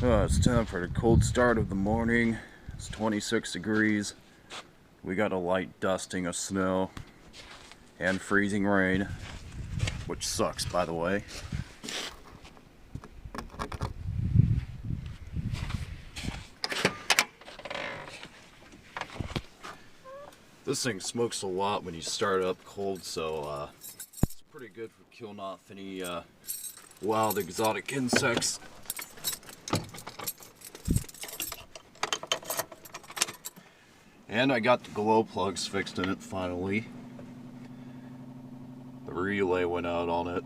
It's time for the cold start of the morning. It's 26 degrees. We got a light dusting of snow and freezing rain, which sucks, by the way. This thing smokes a lot when you start up cold, so it's pretty good for killing off any wild exotic insects. And I got the glow plugs fixed in it finally. The relay went out on it.